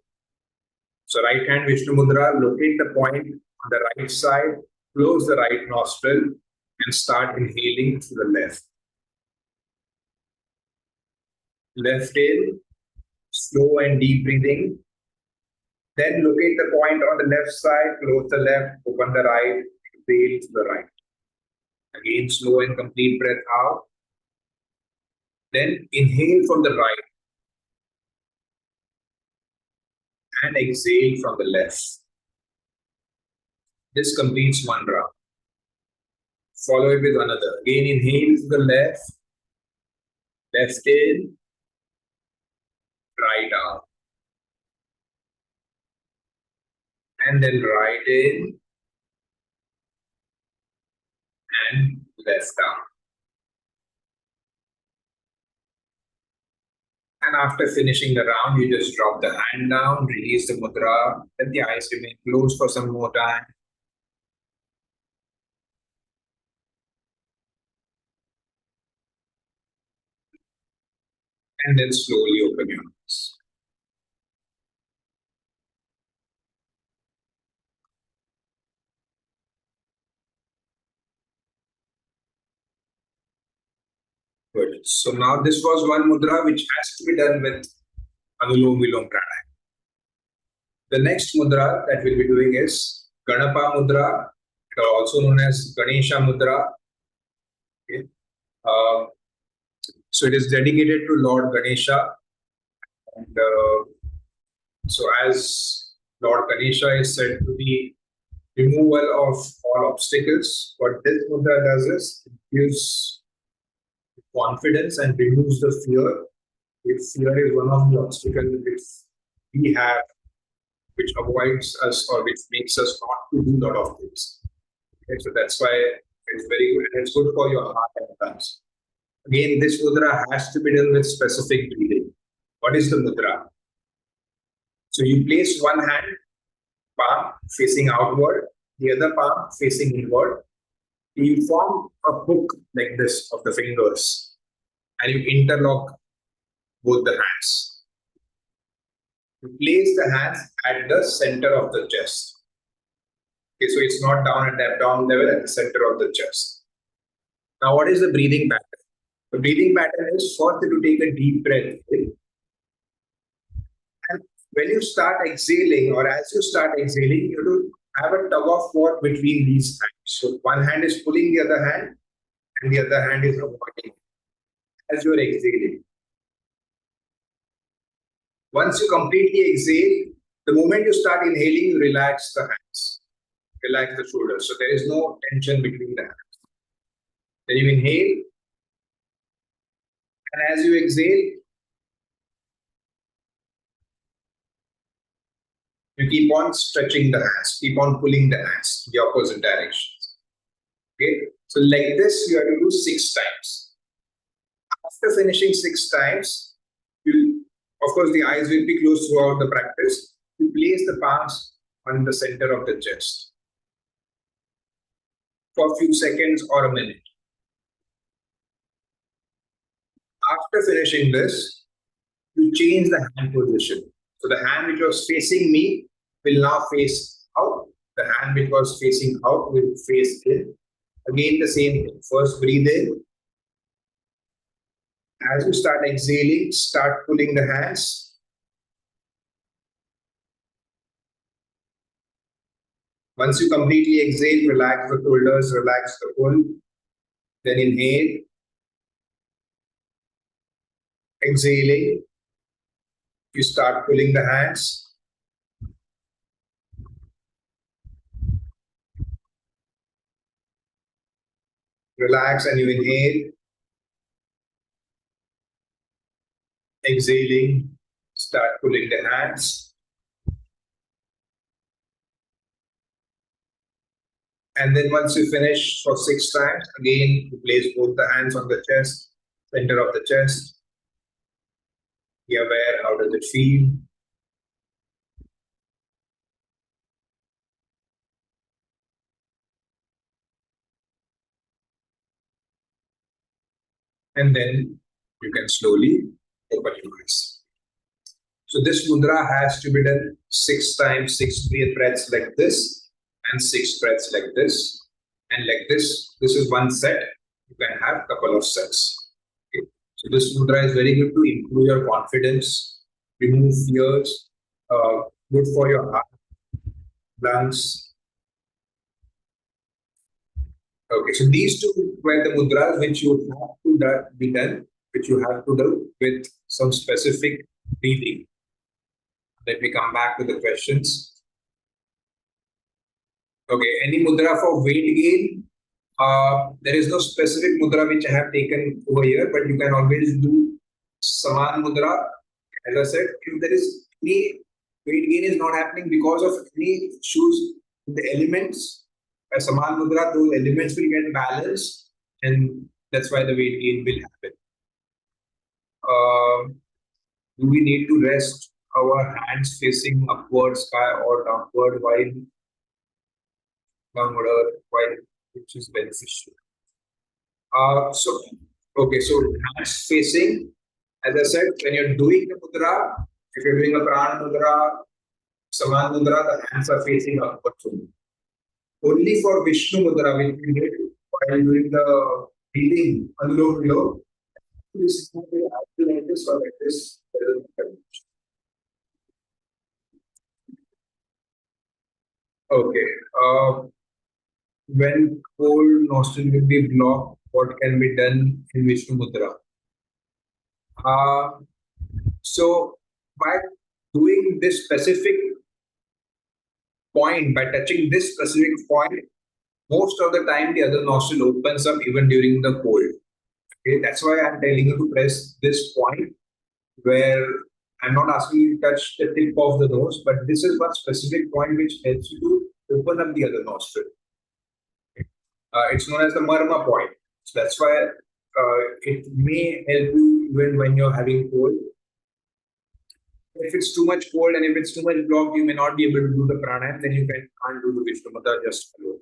So right hand Vishnu Mudra, locate the point on the right side, close the right nostril, and start inhaling to the left. Left in, slow and deep breathing. Then locate the point on the left side, close the left, open the right, exhale to the right. Again, slow and complete breath out. Then inhale from the right and exhale from the left. This completes 1 round. Follow it with another. Again, inhale to the left, left in, right out. And then right in and left out. And after finishing the round, you just drop the hand down, release the mudra, let the eyes remain closed for some more time. And then slowly open your eyes. Good. So now this was one mudra which has to be done with Anulom Vilom Pranayama. The next mudra that we'll be doing is Ganapa Mudra, also known as Ganesha Mudra. Okay. So it is dedicated to Lord Ganesha. And so as Lord Ganesha is said to be removal of all obstacles, what this mudra does is it gives confidence and removes the fear. If fear is one of the obstacles which we have, which avoids us or which makes us not to do a lot of things. Okay, so that's why it's very good and it's good for your heart and lungs. Again, this mudra has to be done with specific breathing. What is the mudra? So you place one hand, palm facing outward, the other palm facing inward. You form a hook like this of the fingers and you interlock both the hands. You place the hands at the center of the chest. Okay, so it's not down at the abdomen level, at the center of the chest. Now, what is the breathing pattern? The breathing pattern is first to take a deep breath in. And when you start exhaling, or as you start exhaling, you have to have a tug of war between these hands. So one hand is pulling the other hand, and the other hand is avoiding as you are exhaling. Once you completely exhale, the moment you start inhaling, you relax the hands, relax the shoulders. So there is no tension between the hands. Then you inhale, and as you exhale, you keep on stretching the hands, keep on pulling the hands in the opposite directions. Okay, so like this, you have to do 6 times. After finishing 6 times, you, of course, the eyes will be closed throughout the practice. You place the palms on the center of the chest for a few seconds or a minute. After finishing this, you change the hand position. So the hand which was facing me will now face out. The hand which was facing out will face in. Again, the same thing. First, breathe in. As you start exhaling, start pulling the hands. Once you completely exhale, relax the shoulders, relax the pull. Then inhale. Exhaling, you start pulling the hands. Relax and you inhale. Exhaling, start pulling the hands. And then once you finish for 6 times, again, you place both the hands on the chest, center of the chest. Be aware, how does it feel? And then you can slowly open your eyes. So this mudra has to be done 6 times, 6 breaths like this, and 6 breaths like this, and like this. This is one set. You can have a couple of sets. Okay. So this mudra is very good to improve your confidence, remove fears, good for your heart, lungs. Okay, so these 2 were the mudras which you have to be done, which you have to do with some specific breathing. Let me come back to the questions. Okay, any mudra for weight gain? There is no specific mudra which I have taken over here, but you can always do saman mudra. As I said, if there is any weight gain is not happening because of any issues in the elements, by saman mudra, those elements will get balanced, and that's why the weight gain will happen. Do we need to rest our hands facing upward sky or downward which is beneficial? So hands facing, as I said, when you're doing the mudra, if you're doing a prana mudra, saman mudra, the hands are facing upwards only. Only for Vishnu mudra, which we did while doing the breathing, anulom vilom, this is not like this or like this. Okay. When cold nostril will be blocked, what can be done in Vishnu Mudra? So by doing this specific point, by touching this specific point, most of the time the other nostril opens up even during the cold. Okay, that's why I'm telling you to press this point where I'm not asking you to touch the tip of the nose, but this is one specific point which helps you to open up the other nostril. It's known as the marma point. So that's why it may help you even when you're having cold. If it's too much cold and if it's too much blocked, you may not be able to do the pranayam, then you can't do the Vishnu Mudra just alone.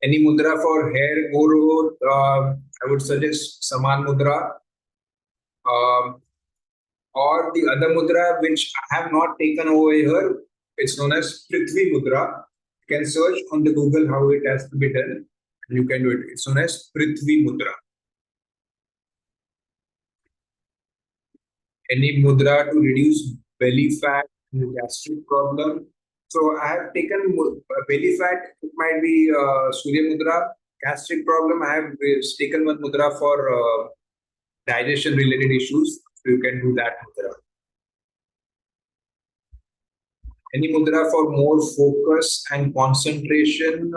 Any mudra for hair growth? I would suggest Saman Mudra. Or the other mudra, which I have not taken over here, it's known as Prithvi Mudra. You can search on the Google how it has to be done. And you can do it. It's known as Prithvi Mudra. Any mudra to reduce belly fat and gastric problem. So I have taken belly fat. It might be Surya Mudra. Gastric problem. I have taken one mudra for digestion related issues. So you can do that mudra. Any mudra for more focus and concentration?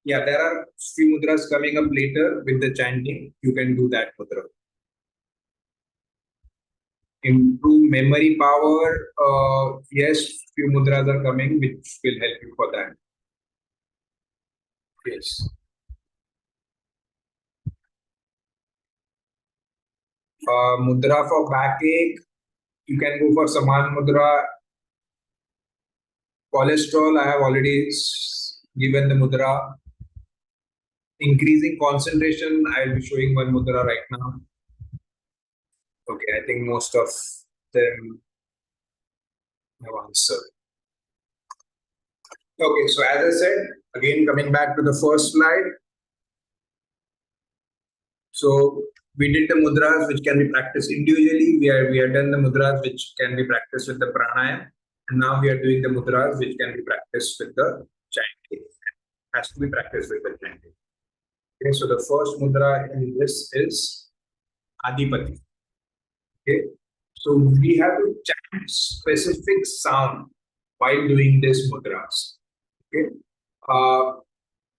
Yeah, there are few mudras coming up later with the chanting. You can do that mudra. Improve memory power. Yes, few mudras are coming which will help you for that. Yes. Mudra for backache. You can go for Saman Mudra. Cholesterol, I have already given the mudra. Increasing concentration, I will be showing one mudra right now. Okay, I think most of them have answered. Okay, so as I said, again coming back to the first slide. So we did the mudras which can be practiced individually. We have done the mudras which can be practiced with the pranayam, and now we are doing the mudras which can be practiced with the chanting. Has to be practiced with the chanting. Okay, so the first mudra in this is Adipati. Okay, so we have to chant specific sound while doing this mudras. Okay,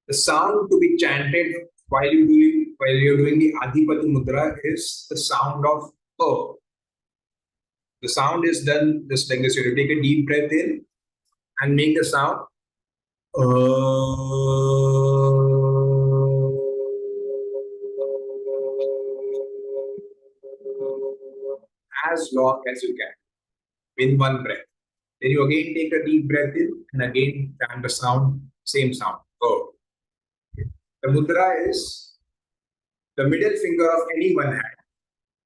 the sound to be chanted while you're doing the Adipati mudra is the sound of A. The sound is done just like this. You take a deep breath in and make the sound as long as you can in one breath. Then you again take a deep breath in and again chant the sound, same sound. The mudra is the middle finger of any one hand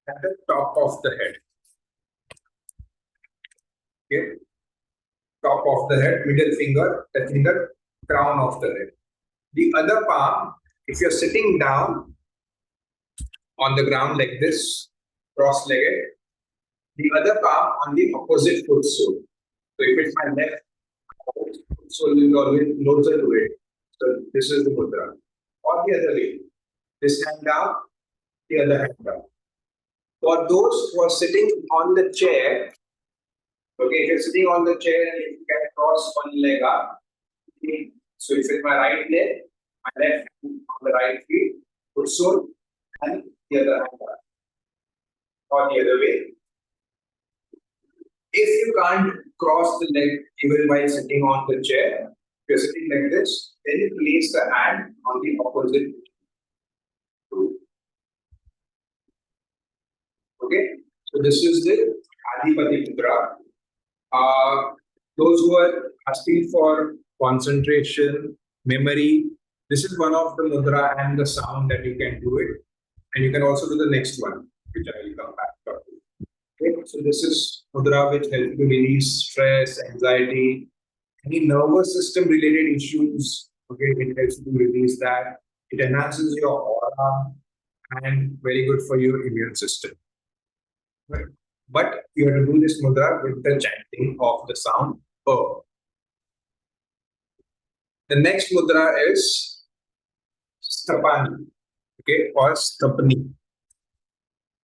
at the top of the head. Okay, top of the head, middle finger touching the crown of the head. The other palm, if you're sitting down on the ground like this, cross-legged, the other palm on the opposite foot sole. So if it's my left foot sole, will be always closer to it. So this is the mudra. Or the other way, this hand down, the other hand down. For those who are sitting on the chair, okay, if you're sitting on the chair and you can cross one leg up, okay. So if it's my right leg, my left hand on the right feet, foot sole, and the other hand up. Or the other way. If you can't cross the leg even while sitting on the chair, if you're sitting like this, then you place the hand on the opposite. Okay, so this is the Adipati Mudra. Those who are asking for concentration, memory, this is one of the mudra and the sound that you can do it. And you can also do the next one, which I will come back to. Okay, so this is mudra which helps you to release stress, anxiety, any nervous system related issues. Okay, it helps you to release that. It enhances your aura and very good for your immune system. Right. But you have to do this mudra with the chanting of the sound O. The next mudra is Stapani, okay, or Stapani.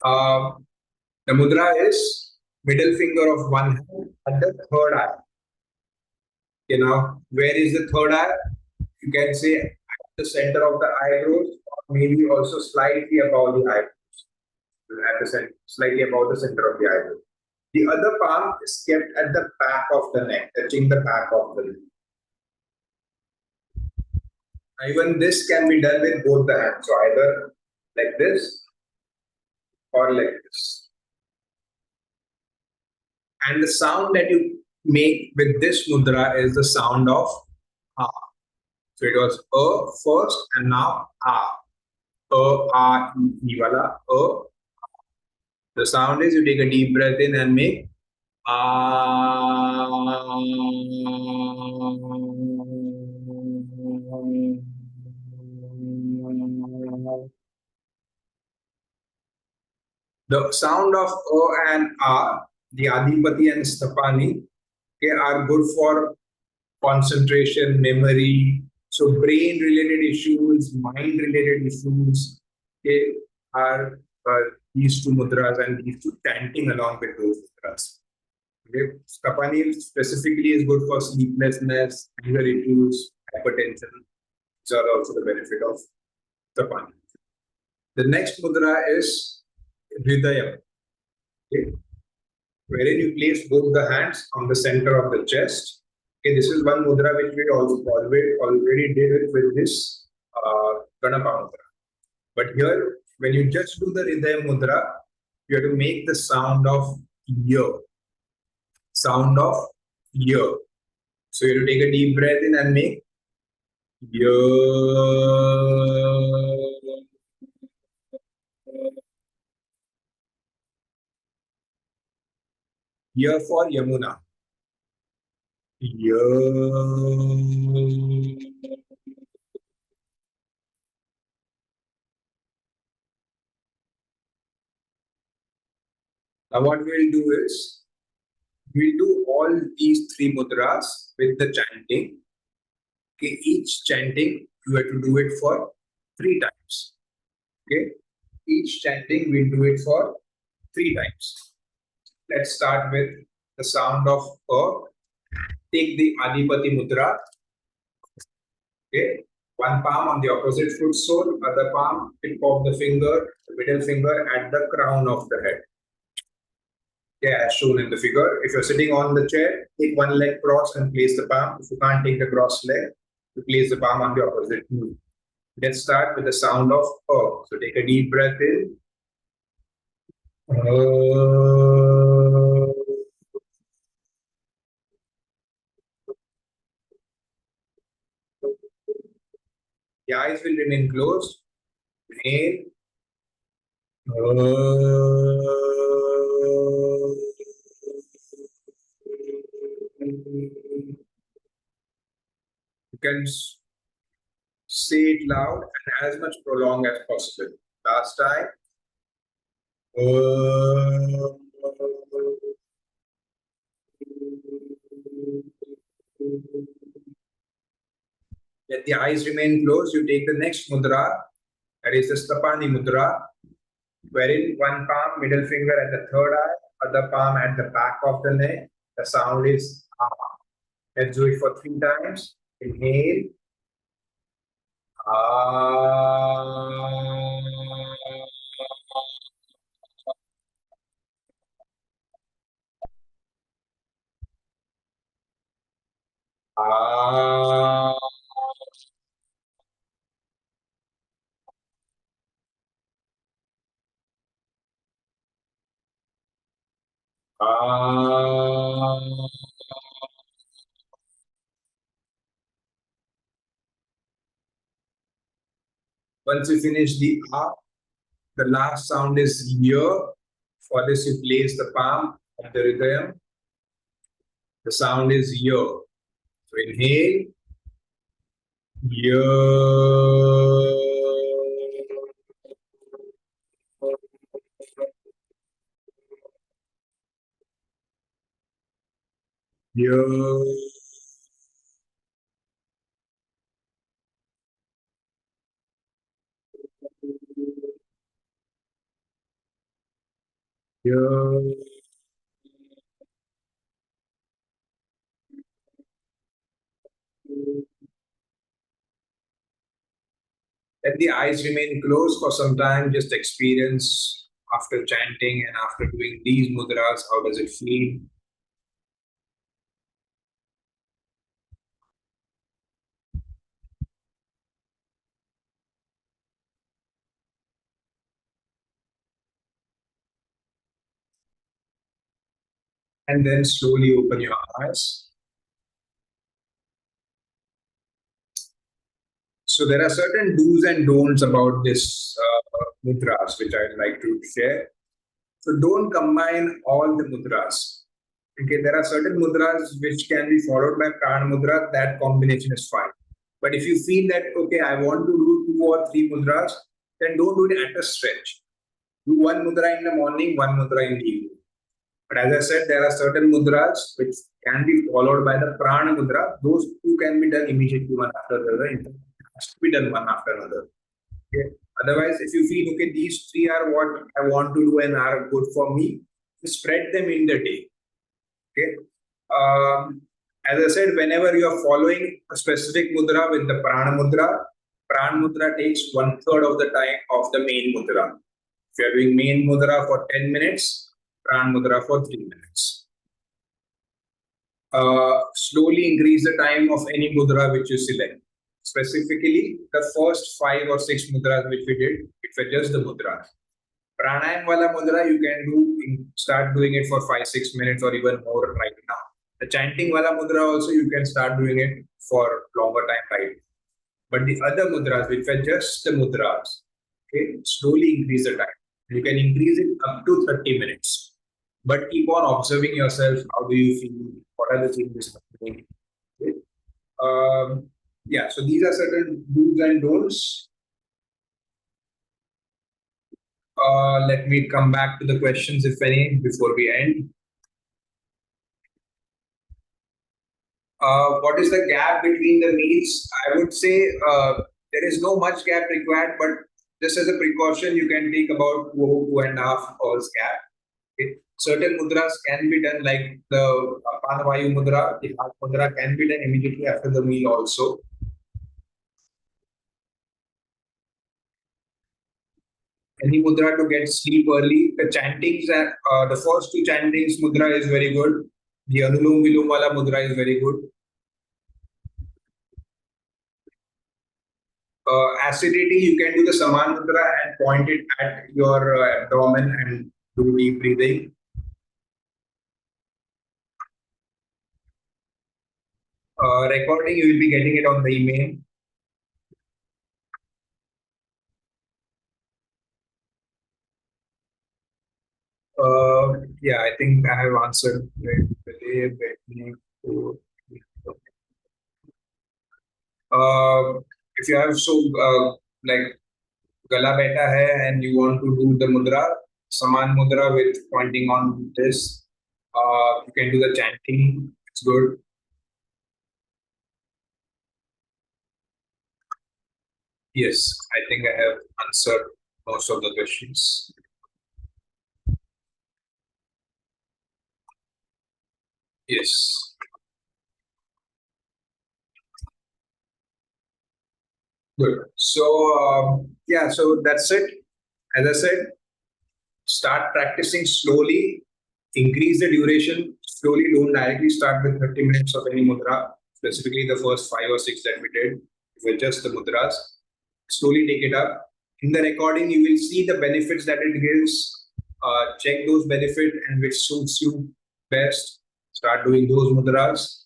The mudra is middle finger of one hand and the third eye. You know, where is the third eye? You can say at the center of the eyebrows, or maybe also slightly above the eyebrows. At the center, slightly above the center of the eyebrow. The other palm is kept at the back of the neck, touching the back of the neck. Even this can be done with both the hands, so either like this or like this. And the sound that you make with this mudra is the sound of A. So it was A first and now A. A, A, E, wala, A, The sound is you take a deep breath in and make the sound of and the Adipati and Stapani, okay, are good for concentration, memory. So brain-related issues, mind-related issues, okay, are these two mudras and these two chanting along with those mudras. Okay. Stapani specifically is good for sleeplessness, anger issues, hypertension. These are also the benefit of Stapani. The next mudra is Hridayam, okay, wherein you place both the hands on the center of the chest. Okay, this is one mudra which we already did it with this Ganapa mudra. But here, when you just do the Hridayam mudra, you have to make the sound of year. Sound of year. So you have to take a deep breath in and make year. Year for Yamuna. Year. Now what we'll do is, we'll do all these three mudras with the chanting. Okay, each chanting, you have to do it for 3 times. Okay, each chanting, we'll do it for 3 times. Let's start with the sound of Take the Adipati mudra. Okay, one palm on the opposite foot sole, other palm, tip of the finger, the middle finger at the crown of the head. Yeah, as shown in the figure. If you're sitting on the chair, take one leg cross and place the palm. If you can't take the cross leg, you place the palm on the opposite knee. Let's start with the sound of So take a deep breath in. The eyes will remain closed. Inhale. You can say it loud and as much prolong as possible. Last time. Let the eyes remain closed. You take the next mudra, that is the Stapani mudra, wherein one palm, middle finger at the third eye, other palm at the back of the neck. The sound is ah. Let's do it for 3 times. Inhale. Ah. Ah. Ah. Once you finish the the last sound is year. For this, you place the palm on the Hridayam. The sound is year. So inhale. Year. Year. Year. Let the eyes remain closed for some time. Just experience after chanting and after doing these mudras, how does it feel? And then slowly open your eyes. So there are certain do's and don'ts about this mudras, which I'd like to share. So don't combine all the mudras. Okay, there are certain mudras which can be followed by prana mudra. That combination is fine. But if you feel that okay, I want to do 2 or 3 mudras, then don't do it at a stretch. Do one mudra in the morning, one mudra in the evening. But as I said, there are certain mudras which can be followed by the prana mudra. Those two can be done immediately one after the other. It has to be done one after another. Okay. Otherwise, if you feel okay, these three are what I want to do and are good for me, spread them in the day. Okay. As I said, whenever you are following a specific mudra with the prana mudra takes 1/3 of the time of the main mudra. If you are doing main mudra for 10 minutes, prana mudra for 3 minutes. Slowly increase the time of any mudra which you select. Specifically, the first 5 or 6 mudras which we did, it was just the mudras. Pranayam wala mudra you can start doing it for 5-6 minutes or even more right now. The chanting wala mudra also you can start doing it for longer time right. But the other mudras which were just the mudras, okay, slowly increase the time. You can increase it up to 30 minutes. But keep on observing yourself. How do you feel? What are the changes happening? Okay. Yeah, so these are certain do's and don'ts. Let me come back to the questions, if any, before we end. What is the gap between the meals? I would say there is no much gap required, but just as a precaution, you can take about 2.5 hours gap. Okay. Certain mudras can be done, like the Panavayu mudra, the heart mudra can be done immediately after the meal also. Any mudra to get sleep early. The chantings, the first 2 chantings mudra is very good. The Anulom Vilom wala mudra is very good. Acidity, you can do the Saman mudra and point it at your abdomen and do deep breathing. Recording, you will be getting it on the email. Yeah, I think I have answered. If you have like gala beta hai and you want to do the mudra, Saman mudra with pointing on this, you can do the chanting. It's good. Yes, I think I have answered most of the questions. Yes. Good. So, yeah, so that's it. As I said, start practicing slowly, increase the duration slowly. Don't directly start with 30 minutes of any mudra, specifically the first 5 or 6 that we did with just the mudras. Slowly take it up. In the recording, you will see the benefits that it gives. Check those benefits and which suits you best. Start doing those mudras.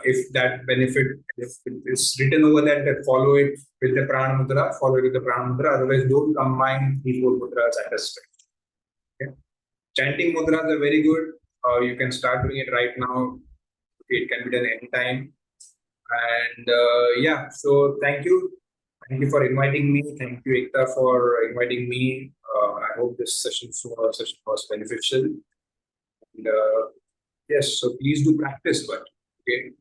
If that benefit, if it is written over that follow it with the prana mudra, follow it with the prana mudra. Otherwise, don't combine 3-4 mudras at a stretch. Okay. Chanting mudras are very good. You can start doing it right now. It can be done anytime. And yeah, so thank you. Thank you for inviting me. Thank you, Ekta, for inviting me. I hope this session was beneficial. And yes, so please do practice, but okay,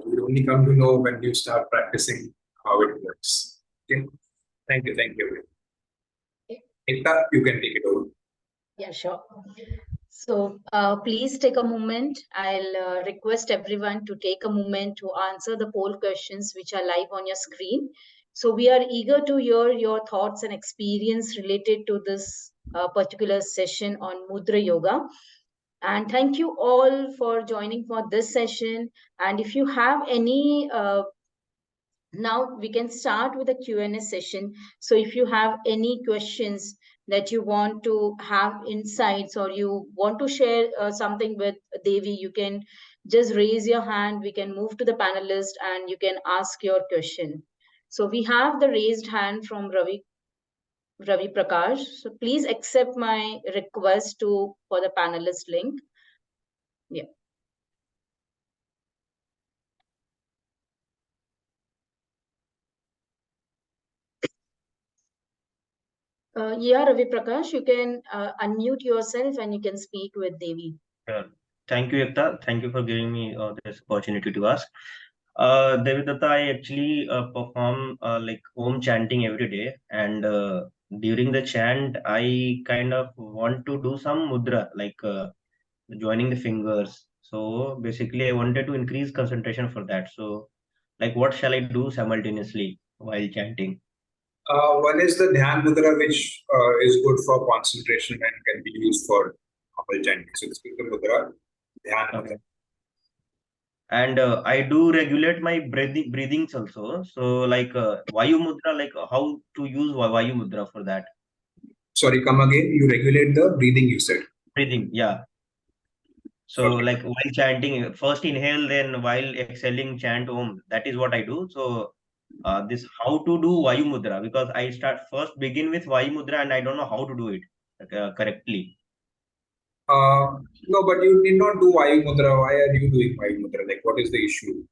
we only come to know when you start practicing how it works. Okay, thank you, Ekta, you can take it over. Yeah, sure. So please take a moment. I'll request everyone to take a moment to answer the poll questions which are live on your screen. So we are eager to hear your thoughts and experience related to this particular session on Mudra Yoga. And thank you all for joining for this session. And if you have any now we can start with a Q&A session. So if you have any questions that you want to have insights or you want to share something with Devi, you can just raise your hand. We can move to the panelist and you can ask your question. So we have the raised hand from Ravi. Ravi Prakash. So please accept my request for the panelist link. Yeah. Yeah, Ravi Prakash, you can unmute yourself and you can speak with Devi. Thank you, Ekta. Thank you for giving me this opportunity to ask. Devi Datta, I actually perform like Om chanting every day, and during the chant, I kind of want to do some mudra, like joining the fingers. So basically, I wanted to increase concentration for that. So, like, what shall I do simultaneously while chanting? One is the Dhyan Mudra, which is good for concentration and can be used for normal chanting. So this is the Mudra, Dhyan Mudra. Okay. And I do regulate my breathings also. So like Vayu Mudra, like how to use Vayu Mudra for that? Sorry, come again. You regulate the breathing, you said. Breathing, yeah. So Okay. like while chanting, first inhale, then while exhaling, chant Om. That is what I do. So this how to do Vayu Mudra, because I begin with Vayu Mudra and I don't know how to do it correctly. No, but you did not do Vayu Mudra. Why are you doing Vayu Mudra? Like, what is the issue?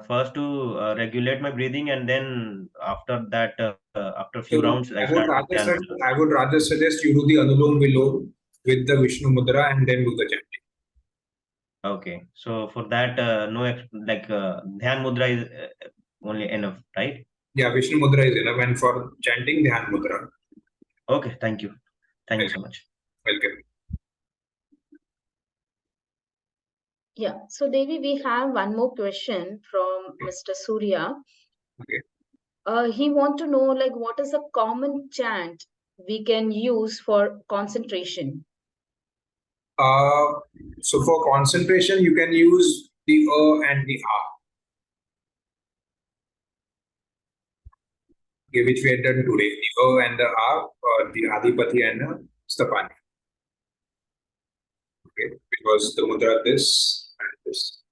First to regulate my breathing, and then after that, after a few So rounds, I start with Dhyan Mudra. I would rather suggest you do the Anulom Vilom with the Vishnu Mudra and then do the chanting. Okay, so for that, Dhyan Mudra is only enough, right? Yeah, Vishnu Mudra is enough, and for chanting, Dhyan Mudra. Okay, thank you. Thank you so much. Welcome. Yeah, so Devi, we have one more question from Mr. Surya. Okay. He want to know like what is a common chant we can use for concentration? So for concentration, you can use the and the okay, which we had done today. The and the Adipati and the Stapani. Okay, because the mudra this and this.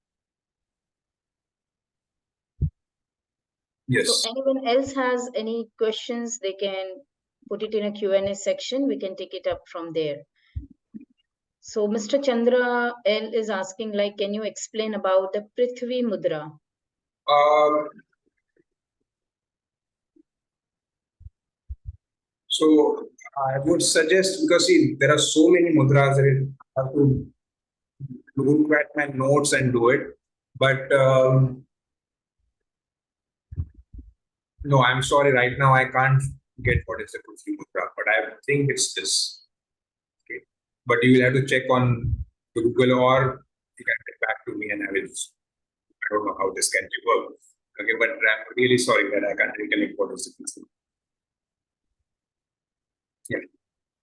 Yes. So anyone else has any questions, they can put it in a Q&A section. We can take it up from there. So Mr. Chandra L is asking like, can you explain about the Prithvi Mudra? So I would suggest, because see, there are so many mudras that I have to look at my notes and do it. But no, I'm sorry, right now I can't get what is the Prithvi Mudra, but I think it's this. Okay. But you will have to check on Google, or you can get back to me and I don't know how this can be worked. Okay, but I'm really sorry that I can't recollect what is the Prithvi. Yeah.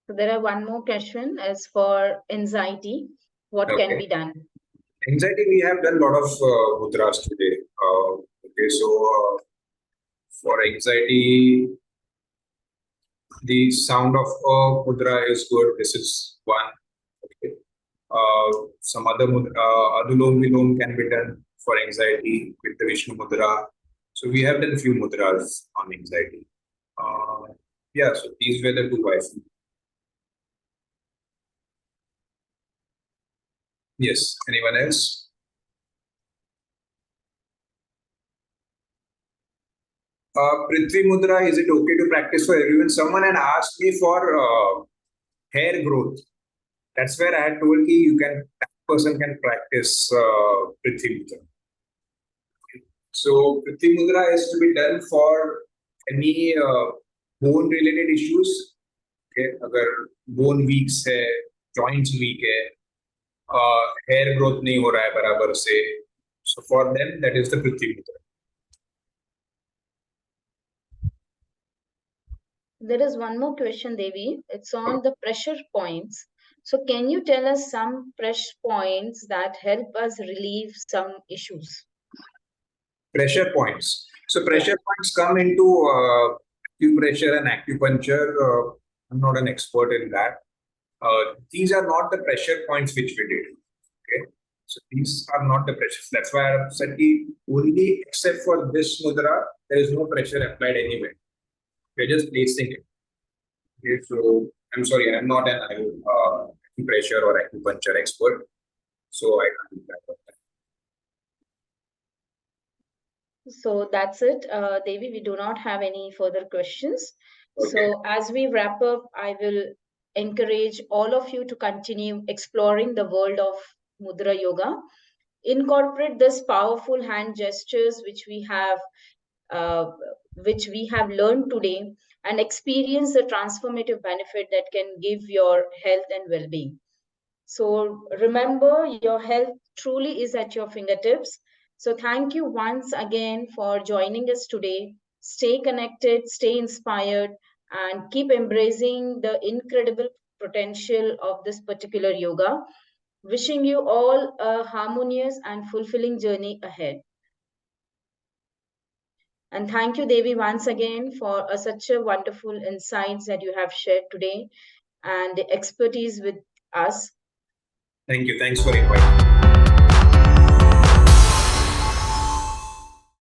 So there are one more question as for anxiety. What can be done? Anxiety, we have done a lot of mudras today. Okay, so for anxiety, the sound of mudra is good. This is one. Okay. Some other Anulom Vilom can be done for anxiety with the Vishnu Mudra. So we have done a few mudras on anxiety. Yeah, so these were the two ways. Yes, anyone else? Prithvi Mudra, is it okay to practice for everyone? Someone had asked me for hair growth. That's where I had told you that person can practice Prithvi Mudra. So Prithvi Mudra is to be done for any bone related issues. Okay, अगर bone weak है, joints weak है, hair growth नहीं हो रहा है बराबर से, so for them that is the Prithvi Mudra. There is one more question, Devi. It's on the pressure points. So can you tell us some pressure points that help us relieve some issues? Pressure points. So pressure points come into acupressure and acupuncture. I'm not an expert in that. These are not the pressure points which we did. Okay, so these are not the pressures. That's why I said only except for this mudra, there is no pressure applied anywhere. We're just placing it. Okay, so I'm sorry, I'm not an acupressure or acupuncture expert, so I can't do that. So that's it, Devi. We do not have any further questions. Okay. So as we wrap up, I will encourage all of you to continue exploring the world of Mudra Yoga. Incorporate this powerful hand gestures uh, which we have learned today, and experience the transformative benefit that can give your health and well-being. So remember, your health truly is at your fingertips. So thank you once again for joining us today. Stay connected, stay inspired, and keep embracing the incredible potential of this particular yoga. Wishing you all a harmonious and fulfilling journey ahead. And thank you, Devi, once again for such a wonderful insights that you have shared today and the expertise with us. Thank you. Thanks for inviting me.